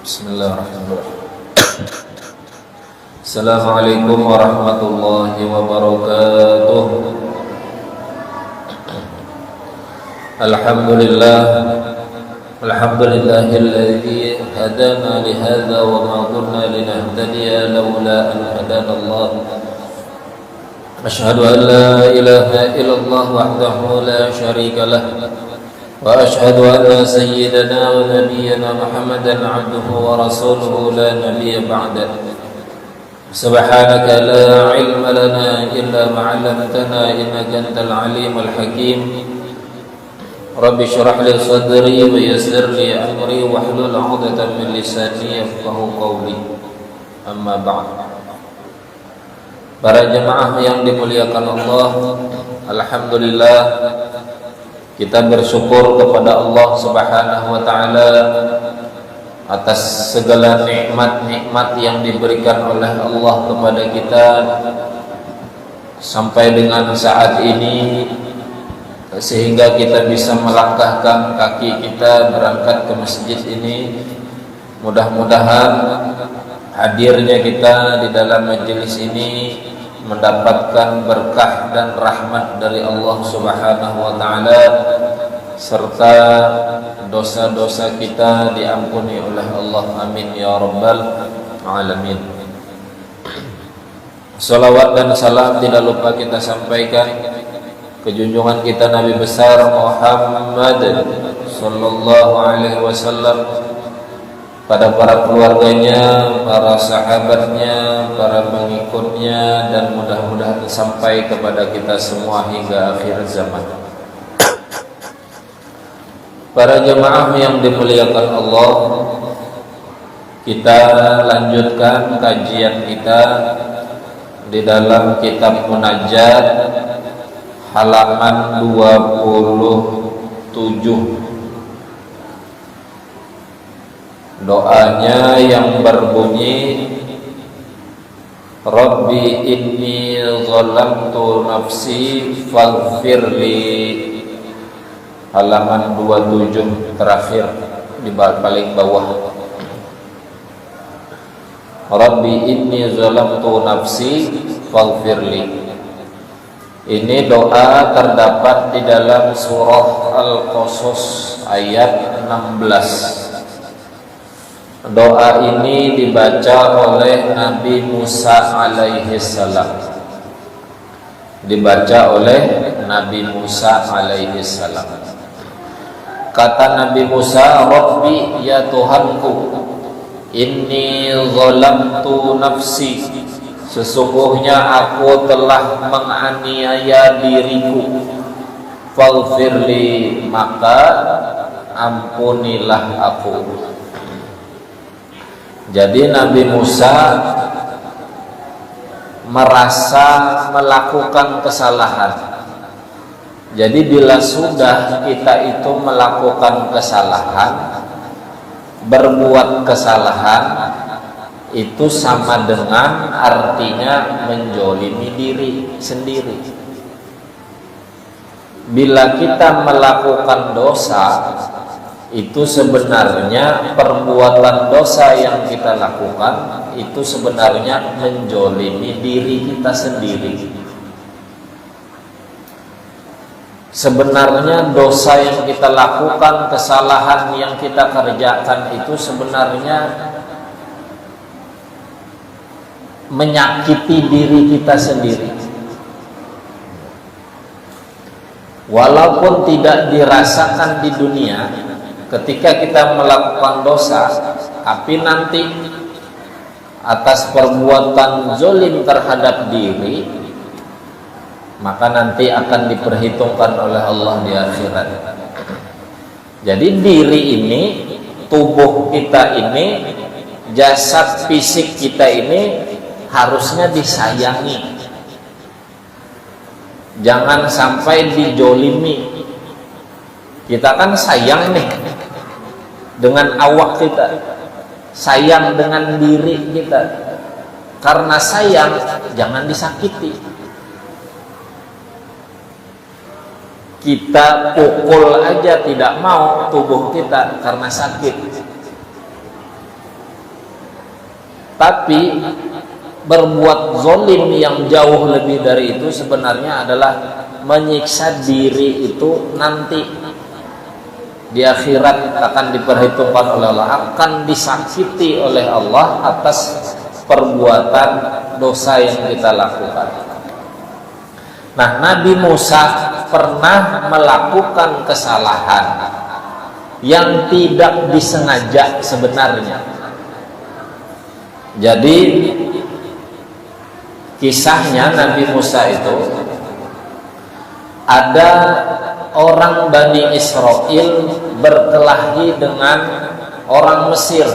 Bismillahirrahmanirrahim. Assalamualaikum warahmatullahi wabarakatuh. Alhamdulillahilladzi hadana lihadza wa ma kunna linahtadiya laula an hadana Allah. Asyhadu an la ilaha illallah wahdahu la syarika lah. وأشهد أن سيدنا ونبينا محمدا عبده ورسوله لا نبي بعده سبحانك لا علم لنا إلا ما علمتنا إنك أنت العليم الحكيم رب اشرح لي صدري ويسر لي أمري واحلل عقدة من لساني يفقهوا قولي أما بعد. Para jemaah yang dimuliakan Allah, alhamdulillah kita bersyukur kepada Allah Subhanahu wa taala atas segala nikmat-nikmat yang diberikan oleh Allah kepada kita sampai dengan saat ini, sehingga kita bisa melangkahkan kaki kita berangkat ke masjid ini. Mudah-mudahan hadirnya kita di dalam majelis ini mendapatkan berkah dan rahmat dari Allah Subhanahu wa taala, serta dosa-dosa kita diampuni oleh Allah. Amin ya rabbal alamin. Salawat dan salam tidak lupa kita sampaikan ke junjungan kita Nabi besar Muhammad sallallahu alaihi wasallam, pada para keluarganya, para sahabatnya, para pengikutnya, dan mudah-mudahan sampai kepada kita semua hingga akhir zaman. Para jemaah yang dimuliakan Allah, kita lanjutkan kajian kita di dalam kitab Munajat halaman 27. Doanya yang berbunyi, Rabbi inni zalamtu nafsi faghfirli. Halaman 27 terakhir di paling bawah. Rabbi inni zalamtu nafsi faghfirli. Ini doa terdapat di dalam surah Al-Qasas ayat 16. Doa ini dibaca oleh Nabi Musa alaihi salam. Dibaca oleh Nabi Musa alaihi salam. Kata Nabi Musa, Rabbi ya Tuhanku, inni zalamtu nafsi. Sesungguhnya aku telah menganiaya diriku. Faghfirli, maka ampunilah aku. Jadi Nabi Musa merasa melakukan kesalahan. Jadi bila sudah kita itu melakukan kesalahan, berbuat kesalahan, itu sama dengan artinya menjolimi diri sendiri. Bila kita melakukan dosa, itu sebenarnya perbuatan dosa yang kita lakukan itu sebenarnya menjolimi diri kita sendiri. Sebenarnya dosa yang kita lakukan, kesalahan yang kita kerjakan itu sebenarnya menyakiti diri kita sendiri. Walaupun tidak dirasakan di dunia ketika kita melakukan dosa, tapi nanti atas perbuatan zalim terhadap diri, maka nanti akan diperhitungkan oleh Allah di akhirat. Jadi diri ini, tubuh kita ini, jasad fisik kita ini harusnya disayangi. Jangan sampai dijolimi. Kita kan sayang nih dengan awak kita, sayang dengan diri kita. Karena sayang, jangan disakiti. Kita pukul aja tidak mau tubuh kita karena sakit. Tapi berbuat zalim yang jauh lebih dari itu sebenarnya adalah menyiksa diri itu nanti di akhirat akan diperhitungkan oleh Allah, akan disakiti oleh Allah atas perbuatan dosa yang kita lakukan. Nah, Nabi Musa pernah melakukan kesalahan yang tidak disengaja sebenarnya. Jadi kisahnya Nabi Musa itu ada orang Bani Israel berkelahi dengan orang Mesir.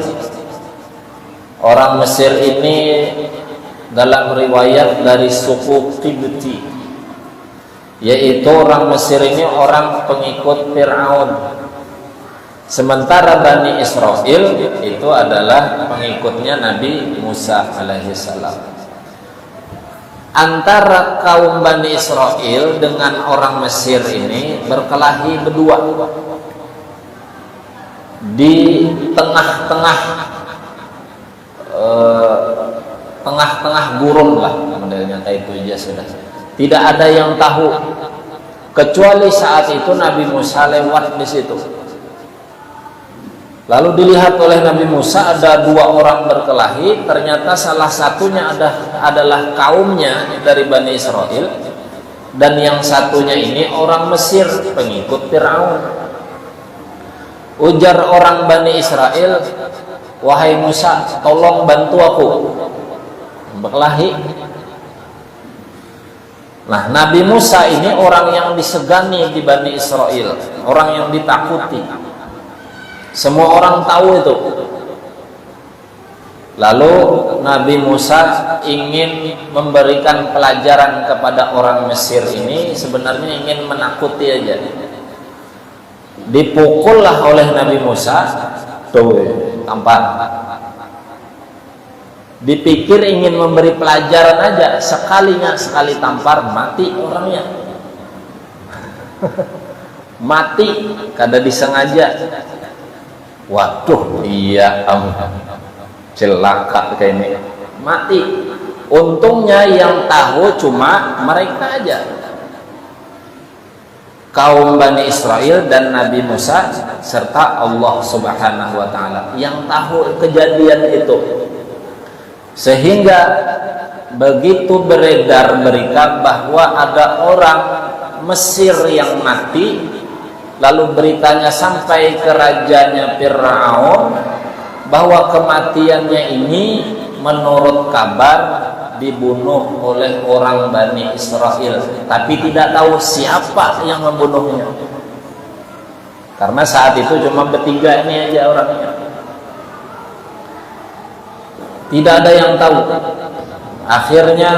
Orang Mesir ini dalam riwayat dari suku Qibti, yaitu orang Mesir ini orang pengikut Fir'aun. Sementara Bani Israel itu adalah pengikutnya Nabi Musa alaihissalam. Antara kaum Bani Israel dengan orang Mesir ini berkelahi berdua di tengah-tengah gurun lah, modelnya kayak itu aja sudah. Tidak ada yang tahu kecuali saat itu Nabi Musa lewat di situ. Lalu dilihat oleh Nabi Musa ada dua orang berkelahi, ternyata salah satunya adalah kaumnya dari Bani Israel, dan yang satunya ini orang Mesir pengikut Fir'aun. Ujar orang Bani Israel, "Wahai Musa, tolong bantu aku." Berkelahi. Nah, Nabi Musa ini orang yang disegani di Bani Israel, orang yang ditakuti. Semua orang tahu itu. Lalu Nabi Musa ingin memberikan pelajaran kepada orang Mesir ini, sebenarnya ingin menakuti aja. Dipukullah oleh Nabi Musa, tuh tampar. Dipikir ingin memberi pelajaran aja, sekali tampar mati orangnya. Mati kada disengaja. Waduh, iya celaka kayak ini, mati. Untungnya yang tahu cuma mereka aja, kaum Bani Israel dan Nabi Musa serta Allah Subhanahu wa Ta'ala yang tahu kejadian itu. Sehingga begitu beredar berita bahwa ada orang Mesir yang mati, lalu beritanya sampai ke rajanya Fir'aun bahwa kematiannya ini menurut kabar dibunuh oleh orang Bani Israel, tapi tidak tahu siapa yang membunuhnya. Karena saat itu cuma bertiga ini aja orangnya, tidak ada yang tahu. Akhirnya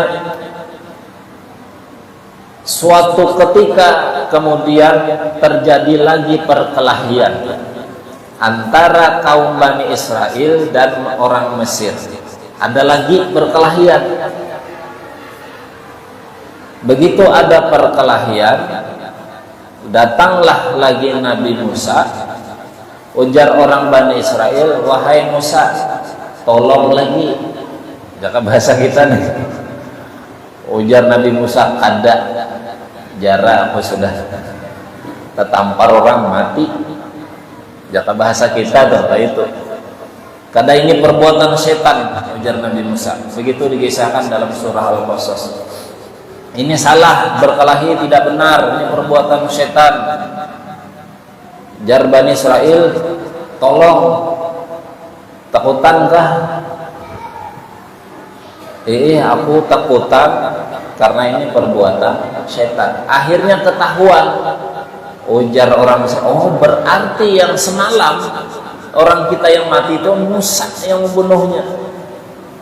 suatu ketika kemudian terjadi lagi perkelahian antara kaum Bani Israel dan orang Mesir. Ada lagi perkelahian. Begitu ada perkelahian, datanglah lagi Nabi Musa. Ujar orang Bani Israel, "Wahai Musa, tolong lagi." Jaka bahasa kita nih. Ujar Nabi Musa, "Ada jara apa sudah tertampar orang mati." Jaka bahasa kita tuh kayak itu. Kada ini perbuatan setan, ujar Nabi Musa. Begitu dikisahkan dalam surah Al-Qasas. Ini salah, berkelahi tidak benar, ini perbuatan setan. Jar Bani Israel, "Tolong, takutankah?" Aku takutan karena ini perbuatan setan. Akhirnya ketahuan. Ujar orang Mesir, "Oh, berarti yang semalam orang kita yang mati itu Musa yang membunuhnya."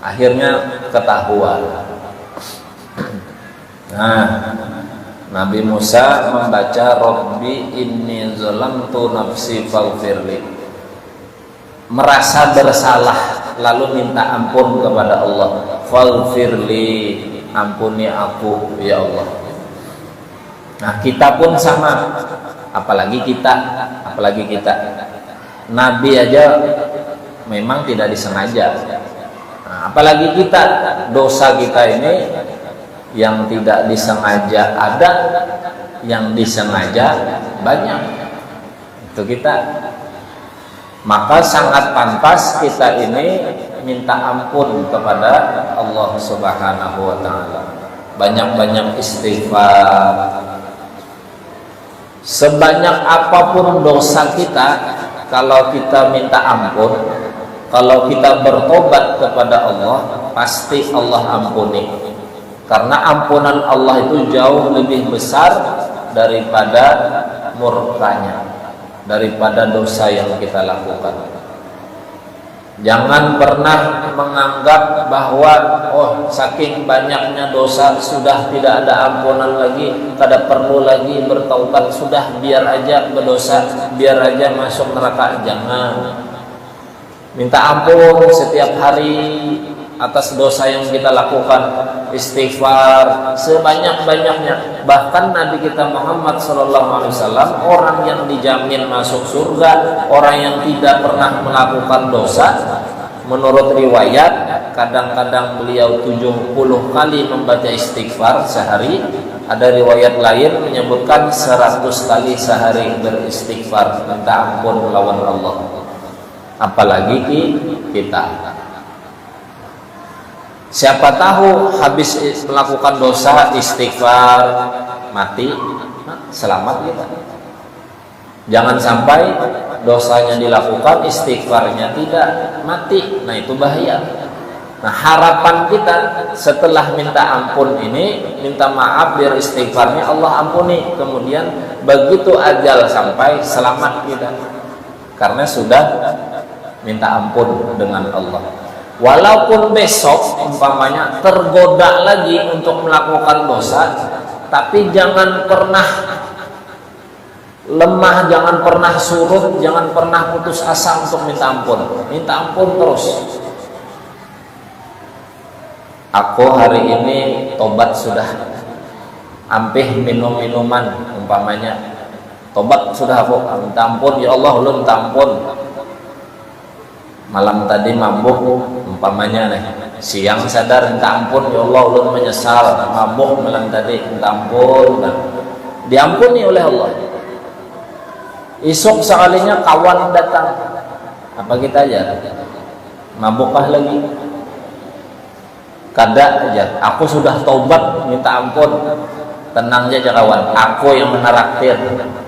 Akhirnya ketahuan. Nah, Nabi Musa membaca, "Rabbi inni zalamtu nafsi faghfirli." Merasa bersalah lalu minta ampun kepada Allah. "Faghfirli," ampuni aku ya Allah. Nah, kita pun sama, apalagi kita Nabi aja memang tidak disengaja. Nah, apalagi kita, dosa kita ini yang tidak disengaja ada, yang disengaja banyak. Itu kita. Maka sangat pantas kita ini minta ampun kepada Allah Subhanahu wa taala. Banyak-banyak istighfar. Sebanyak apapun dosa kita, kalau kita minta ampun, kalau kita bertobat kepada Allah, pasti Allah ampuni. Karena ampunan Allah itu jauh lebih besar daripada murkanya, daripada dosa yang kita lakukan. Jangan pernah menganggap bahwa saking banyaknya dosa sudah tidak ada ampunan lagi, tidak perlu lagi bertaubat, sudah biar aja berdosa, biar aja masuk neraka. Jangan. Minta ampun setiap hari atas dosa yang kita lakukan, istighfar sebanyak-banyaknya. Bahkan Nabi kita Muhammad SAW, orang yang dijamin masuk surga, orang yang tidak pernah melakukan dosa, menurut riwayat kadang-kadang beliau 70 kali membaca istighfar sehari. Ada riwayat lain menyebutkan 100 kali sehari beristighfar, minta ampun melawan Allah. Apalagi kita. Siapa tahu habis melakukan dosa istighfar mati, selamat kita. Jangan sampai dosanya dilakukan, istighfarnya tidak, mati. Nah itu bahaya. Nah harapan kita setelah minta ampun ini, minta maaf biar istighfarnya Allah ampuni, kemudian begitu ajal sampai, selamat kita, karena sudah minta ampun dengan Allah. Walaupun besok umpamanya tergoda lagi untuk melakukan dosa, tapi jangan pernah lemah, jangan pernah surut, jangan pernah putus asa untuk minta ampun. Minta ampun terus. Aku hari ini tobat sudah, ampih minum minuman umpamanya, tobat sudah aku, minta ampun ya Allah, ulun minta ampun. Malam tadi mabuk umpamanya nih, siang sadar minta ampun ya Allah, ulun menyesal mabuk malam tadi, minta ampun, diampuni oleh Allah. Esok sekalinya kawan datang, apa kita aja mabukkah lagi, kada aja, aku sudah tobat minta ampun, tenang aja kawan, aku yang menaraktir.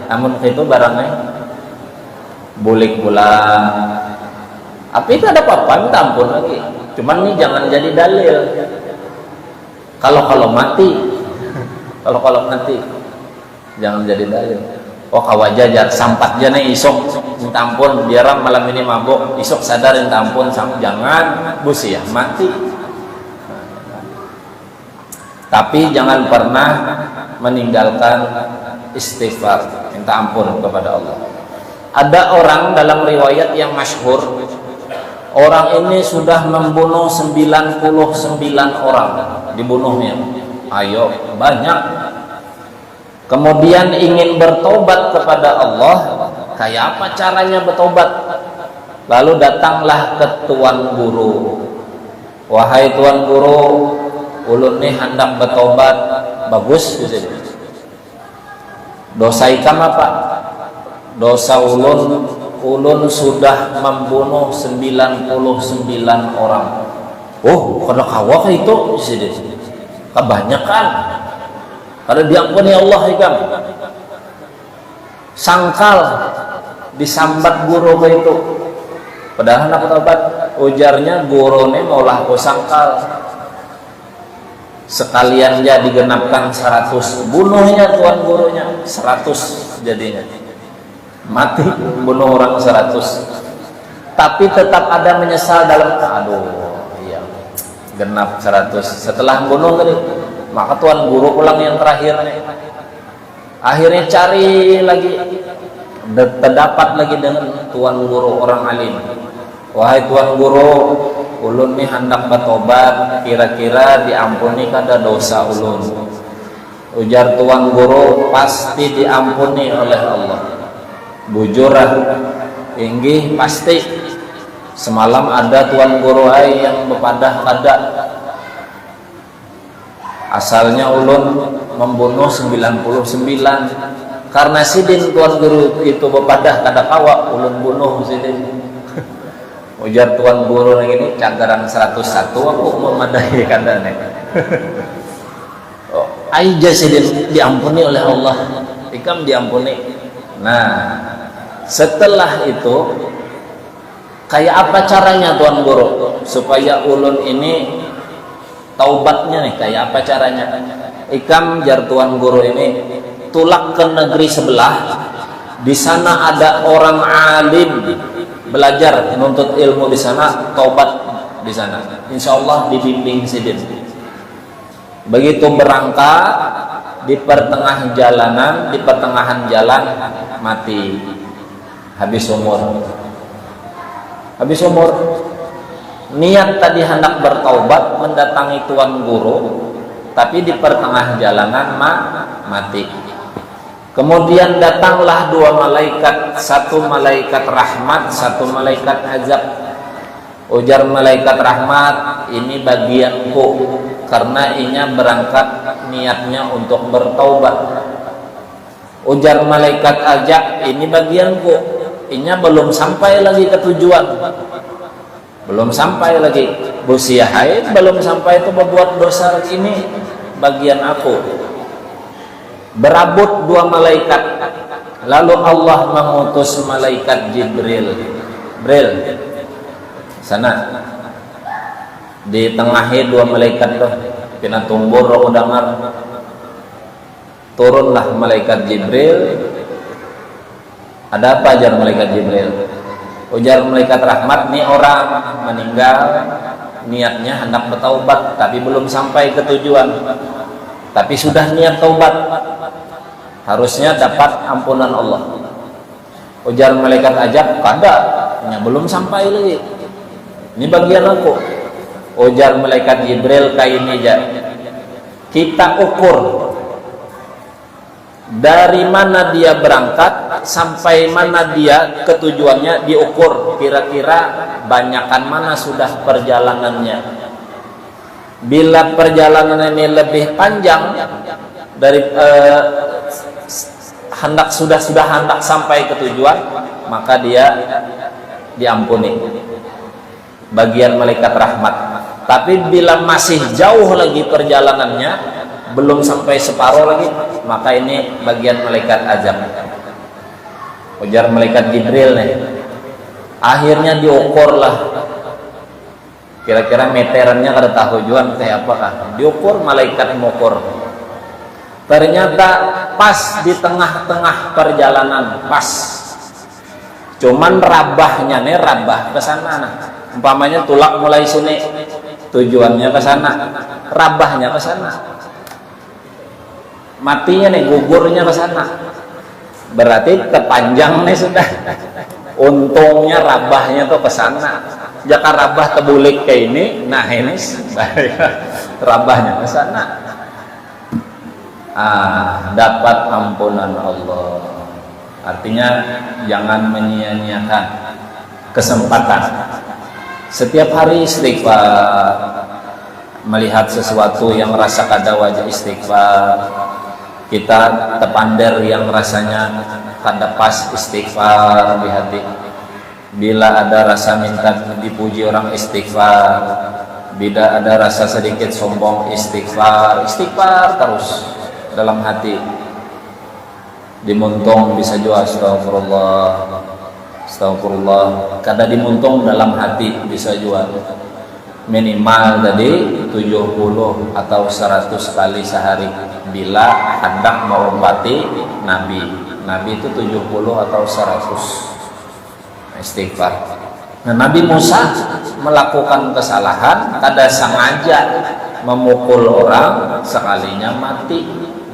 Namun itu barangnya boleh pulang. Tapi itu ada apa-apa, minta ampun lagi. Cuman ini jangan jadi dalil. Kalau mati, kalau mati, jangan jadi dalil. Oh kawaja sampat aja nih isok minta ampun, biar malam ini mabuk, isok sadar minta ampun, jangan bus ya mati. Tapi jangan pernah meninggalkan istighfar, minta ampun kepada Allah. Ada orang dalam riwayat yang masyhur, orang ini sudah membunuh 99 orang, dibunuhnya. Ayo, banyak. Kemudian ingin bertobat kepada Allah, kayak apa caranya bertobat? Lalu datanglah ke tuan guru. Wahai tuan guru, ulun nih hendak bertobat. Bagus gitu. Dosa ikam apa? Dosa ulun sudah membunuh 99 orang. Oh, kada kawak itu sih. Kebanyakan. Kada diampuni Allah ikam. Sangkal disambat guru itu. Padahal nak tobat, ujarnya guru ini maulah aku sangkal. Sekalian dia digenapkan 100, bunuhnya tuan gurunya 100 jadinya. Mati bunuh orang 100, tapi tetap ada menyesal dalam iya genap 100 setelah bunuh tadi. Maka tuan guru ulang yang terakhir, akhirnya cari lagi, terdapat lagi dengan tuan guru orang alim. Wahai tuan guru, ulun nih hendak bertobat, kira-kira diampuni kada dosa ulun? Ujar tuan guru, pasti diampuni oleh Allah. Bujurah inggih pasti Semalam ada tuan guru ai yang bepadah kada. Asalnya ulun membunuh 99. Karena sidin tuan guru itu bepadah kada kawa, ulun bunuh sidin. Ujar tuan guru ini cagaran 101 aku memadai kada nih. Oh, aja sidin diampuni oleh Allah. Ikam diampuni. Nah, setelah itu kayak apa caranya tuan guru supaya ulun ini taubatnya nih, kayak apa caranya? Ikam jar tuan guru ini tulak ke negeri sebelah, di sana ada orang alim belajar menuntut ilmu di sana, taubat di sana, insya Allah dibimbing sidin. Begitu berangkat di pertengahan jalan mati, habis umur. Niat tadi hendak bertaubat mendatangi tuan guru, tapi di pertengahan jalanan mati. Kemudian datanglah dua malaikat, satu malaikat rahmat, satu malaikat azab. Ujar malaikat rahmat, ini bagianku karena inya berangkat niatnya untuk bertaubat. Ujar malaikat azab, ini bagianku, inya belum sampai lagi ke tujuan, belum sampai lagi busiahai, belum sampai itu berbuat dosa, ini bagian aku. Berabut dua malaikat, lalu Allah mengutus malaikat Jibril. Sana di tengahi dua malaikat tuh kena tumbur roh dangar. Turunlah malaikat Jibril. Ada apa ajar malaikat Jibril? Ujar malaikat rahmat, nih orang meninggal niatnya hendak bertaubat tapi belum sampai ke tujuan, tapi sudah niat taubat, harusnya dapat ampunan Allah. Ujar malaikat ajab, kada, belum sampai lagi, ini bagian aku. Ujar malaikat Jibril, kain aja kita ukur dari mana dia berangkat sampai mana dia ke tujuannya, diukur kira-kira banyakan mana sudah perjalanannya. Bila perjalanan ini lebih panjang dari sudah hendak sampai ke tujuan, maka dia diampuni, bagian malaikat rahmat. Tapi bila masih jauh lagi perjalanannya, belum sampai separuh lagi, maka ini bagian malaikat azab. Ujar malaikat Jibril nih, akhirnya diukurlah, kira-kira meterannya kada tahu juan kayak apakah, diukur malaikat mengukur. Ternyata pas di tengah-tengah perjalanan, pas cuman rabahnya nih, rabah ke sana nah. Umpamanya tulak mulai sini tujuannya ke sana, rabahnya ke sana, matinya nih, gugurnya ke sana, berarti terpanjang nih sudah. Untungnya rabahnya tuh ke sana. Jika rabah tebulik kayak ini, nah ini rabahnya ke sana. Dapat ampunan Allah. Artinya jangan menyia-nyiakan kesempatan. Setiap hari istighfar, melihat sesuatu yang rasa kada wajah istighfar, kita tepander yang rasanya kada pas istighfar di hati. Bila ada rasa minta dipuji orang istighfar, bila ada rasa sedikit sombong istighfar terus dalam hati. Dimuntung bisa juga astagfirullah, kada dimuntung dalam hati bisa juga. Minimal tadi 70 atau 100 kali sehari bila hendak menghormati Nabi itu 70 atau 100 istighfar. Nah, Nabi Musa melakukan kesalahan, kada sengaja memukul orang, sekalinya mati.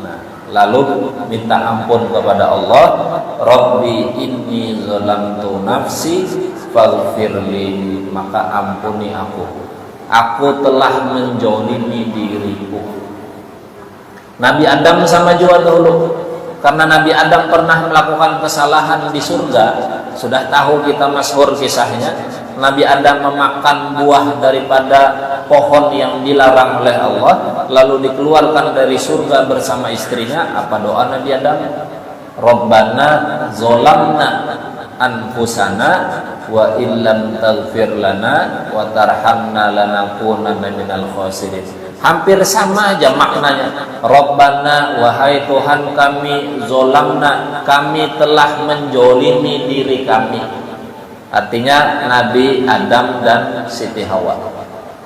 Nah, lalu minta ampun kepada Allah, Rabbi inni zalamtu nafsi faghfirli, maka ampuni aku telah menjolimi diriku. Nabi Adam sama juga dahulu, karena Nabi Adam pernah melakukan kesalahan di surga, Sudah tahu kita masyhur kisahnya, Nabi Adam memakan buah daripada pohon yang dilarang oleh Allah, lalu dikeluarkan dari surga bersama istrinya. Apa doa Nabi Adam? Rabbana zolamna anfusana wa illam taghfir lana wa tarhamna lanakunanna minal khasirin. Hampir sama aja maknanya. Rabbana, wahai Tuhan kami, zolamna, kami telah menjolimi diri kami. Artinya Nabi Adam dan Siti Hawa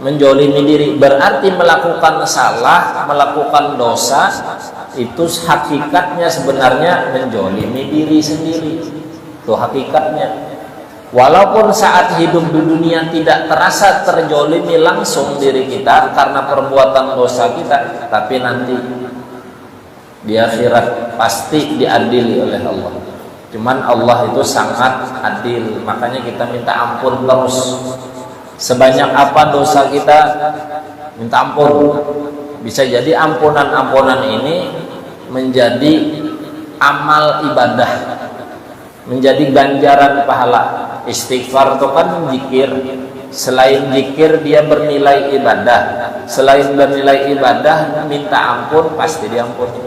menjolimi diri, berarti melakukan salah, melakukan dosa, itu hakikatnya sebenarnya menjolimi diri sendiri. Itu hakikatnya. Walaupun saat hidup di dunia tidak terasa terjolimi langsung diri kita karena perbuatan dosa kita, tapi nanti di akhirat pasti diadili oleh Allah. Cuman Allah itu sangat adil, makanya kita minta ampun terus. Sebanyak apa dosa kita, minta ampun. Bisa jadi ampunan-ampunan ini menjadi amal ibadah, menjadi ganjaran pahala. Istighfar itu kan zikir. Selain zikir dia bernilai ibadah. Selain bernilai ibadah, minta ampun pasti diampuni.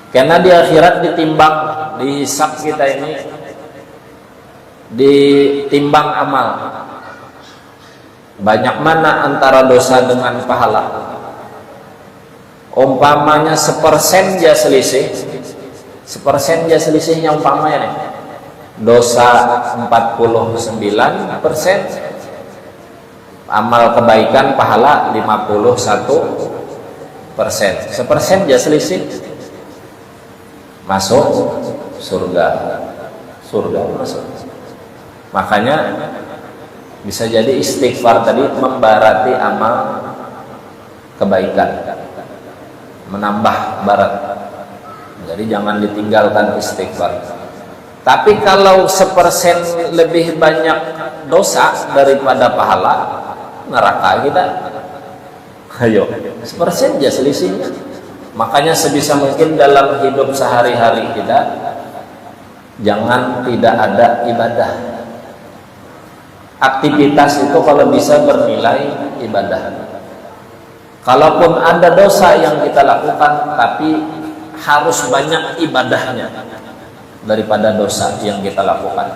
Karena di akhirat ditimbang, dihisab kita ini, ditimbang amal. Banyak mana antara dosa dengan pahala? Umpamanya 1% aja selisih. 1% aja selisihnya umpamanya nih. Dosa 49%, amal kebaikan pahala 51%. 1% aja selisih, masuk surga. Surga masuk. Makanya bisa jadi istighfar tadi membarati amal kebaikan, menambah barat. Jadi jangan ditinggalkan istighfar. Tapi kalau 1% lebih banyak dosa daripada pahala, neraka kita. Ayo, 1% aja selisihnya. Makanya sebisa mungkin dalam hidup sehari-hari kita, jangan tidak ada ibadah. Aktivitas itu kalau bisa bernilai ibadah. Kalaupun ada dosa yang kita lakukan, tapi harus banyak ibadahnya daripada dosa yang kita lakukan.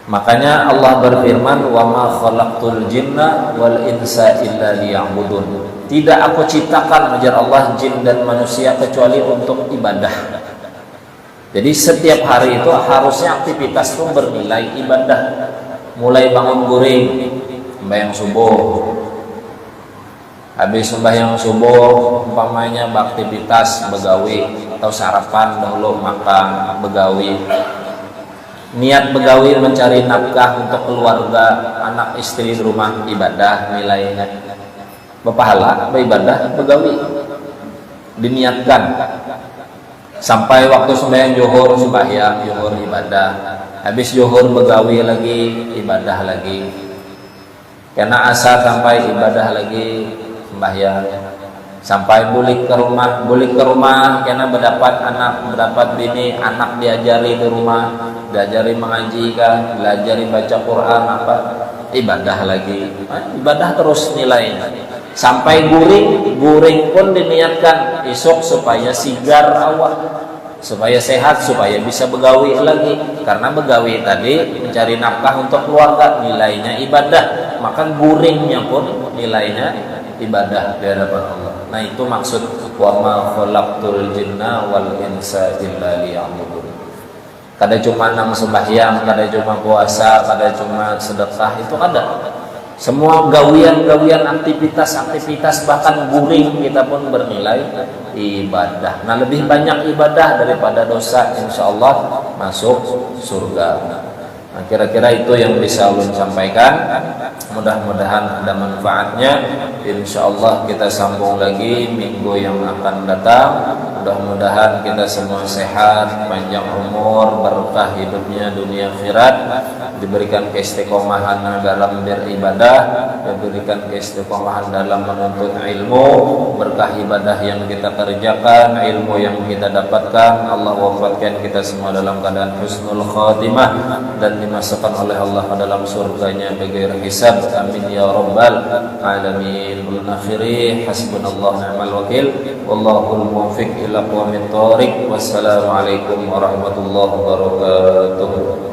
Makanya Allah berfirman, wa ma khalaqtul jinna wal insa illa liya'budun. Tidak aku ciptakan, ujar Allah, jin dan manusia kecuali untuk ibadah. Jadi setiap hari itu harusnya aktivitas itu bernilai ibadah. Mulai bangun guring, sembahyang subuh, habis sembahyang subuh umpamanya beraktivitas begawi atau sarapan, dahulu makan, begawi. Niat begawi mencari nafkah untuk keluarga, anak istri di rumah, ibadah nilainya. Berpahala, beribadah, begawi. Diniatkan. Sampai waktu sembahyang zuhur, sembahyang zuhur ibadah. Habis zuhur begawi lagi, ibadah lagi. Karena asar sampai ibadah lagi, sembahyang. Sampai balik ke rumah karena mendapat anak, mendapat bini, anak diajari di rumah, diajari mengaji kan, diajari baca Quran apa, ibadah lagi. Ibadah terus nilainya. Sampai guring pun diniatkan esok supaya sigar awak, supaya sehat, supaya bisa begawi lagi. Karena begawi tadi mencari nafkah untuk keluarga, nilainya ibadah. Maka guringnya pun nilainya ibadah di hadapan Allah. Nah itu maksud wa ma khalaqtul jinna wal insa illa liya'budun. Kada cuma nang sembahyang, kada cuma puasa, kada cuma sedekah, itu ada. Semua gawian-gawian, aktivitas-aktivitas, bahkan guring kita pun bernilai ibadah. Nah lebih banyak ibadah daripada dosa, insya Allah masuk surga. Nah kira-kira itu yang bisa ulun sampaikan. Mudah-mudahan ada manfaatnya. Insya Allah kita sambung lagi minggu yang akan datang. Mudah-mudahan kita semua sehat, panjang umur, berkah hidupnya dunia akhirat, diberikan keistiqomahan dalam beribadah, diberikan keistiqomahan dalam menuntut ilmu, berkah ibadah yang kita kerjakan, ilmu yang kita dapatkan. Allah wafatkan kita semua dalam keadaan husnul khatimah dan dimasukkan oleh Allah ke dalam surganya bighairi hisab. Amin ya rabbal alamin. Akhiri hasbunallahu ni'mal wakil wallahul muwaffiq ila aqwamit thoriq. Wassalamualaikum warahmatullahi wabarakatuh.